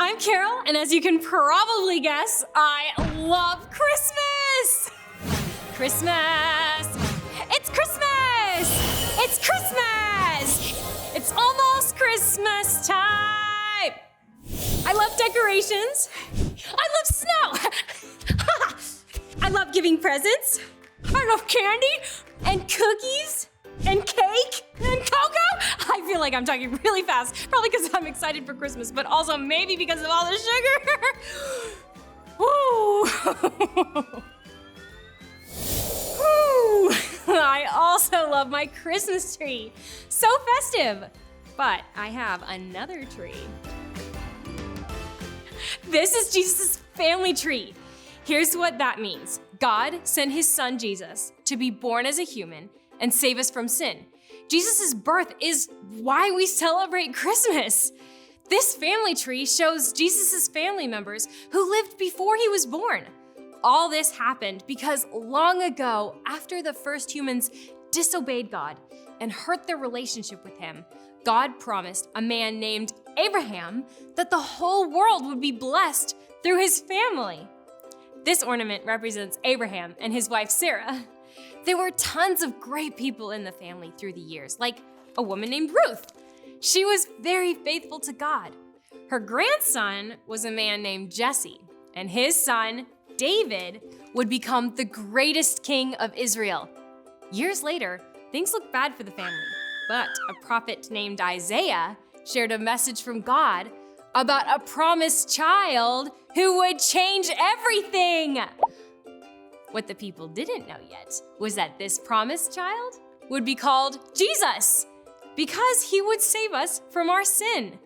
I'm Carol, and as you can probably guess, I love Christmas! Christmas! It's Christmas! It's Christmas! It's almost Christmas time! I love decorations. I love snow! I love giving presents. I love candy and cookies and cake and cocoa. I feel like I'm talking really fast, probably because I'm excited for Christmas, but also maybe because of all the sugar. Woo. Woo. I also love my Christmas tree. So festive. But I have another tree. This is Jesus' family tree. Here's what that means. God sent his son Jesus to be born as a human and save us from sin. Jesus' birth is why we celebrate Christmas. This family tree shows Jesus' family members who lived before he was born. All this happened because long ago, after the first humans disobeyed God and hurt their relationship with him, God promised a man named Abraham that the whole world would be blessed through his family. This ornament represents Abraham and his wife Sarah. There were tons of great people in the family through the years, like a woman named Ruth. She was very faithful to God. Her grandson was a man named Jesse, and his son, David, would become the greatest king of Israel. Years later, things looked bad for the family, but a prophet named Isaiah shared a message from God about a promised child who would change everything. What the people didn't know yet was that this promised child would be called Jesus, because he would save us from our sin.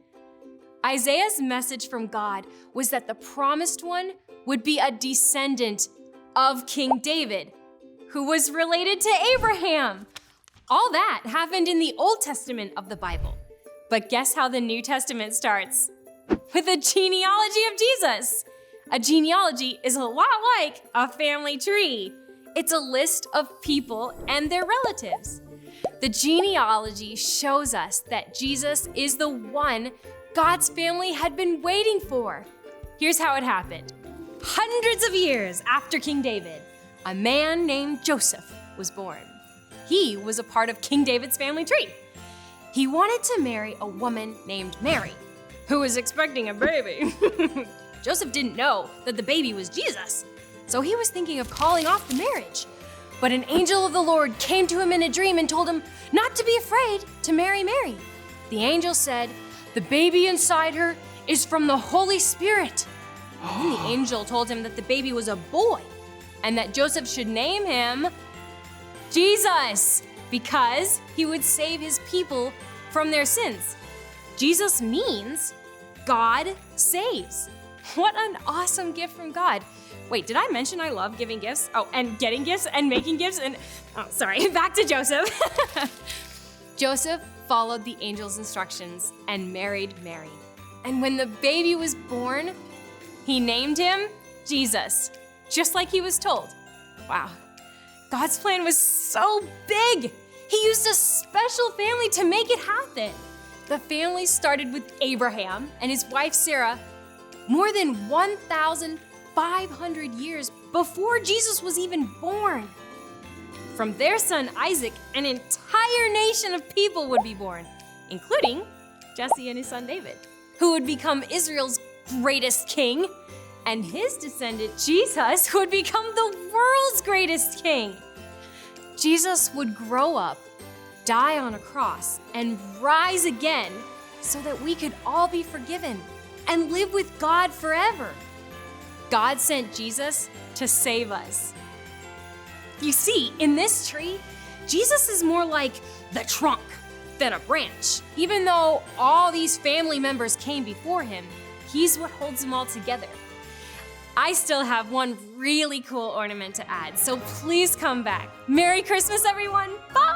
Isaiah's message from God was that the promised one would be a descendant of King David, who was related to Abraham. All that happened in the Old Testament of the Bible. But guess how the New Testament starts? With a genealogy of Jesus. A genealogy is a lot like a family tree. It's a list of people and their relatives. The genealogy shows us that Jesus is the one God's family had been waiting for. Here's how it happened. Hundreds of years after King David, a man named Joseph was born. He was a part of King David's family tree. He wanted to marry a woman named Mary, who was expecting a baby. Joseph didn't know that the baby was Jesus, so he was thinking of calling off the marriage. But an angel of the Lord came to him in a dream and told him not to be afraid to marry Mary. The angel said, "The baby inside her is from the Holy Spirit." And then the angel told him that the baby was a boy and that Joseph should name him Jesus, because he would save his people from their sins. Jesus means God saves. What an awesome gift from God. Wait, did I mention I love giving gifts? Oh, and getting gifts and making gifts back to Joseph. Joseph followed the angel's instructions and married Mary. And when the baby was born, he named him Jesus, just like he was told. Wow, God's plan was so big. He used a special family to make it happen. The family started with Abraham and his wife Sarah more than 1,500 years before Jesus was even born. From their son Isaac, an entire nation of people would be born, including Jesse and his son David, who would become Israel's greatest king, and his descendant Jesus would become the world's greatest king. Jesus would grow up, die on a cross, and rise again so that we could all be forgiven and live with God forever. God sent Jesus to save us. You see, in this tree, Jesus is more like the trunk than a branch. Even though all these family members came before him, he's what holds them all together. I still have one really cool ornament to add, so please come back. Merry Christmas, everyone. Bye!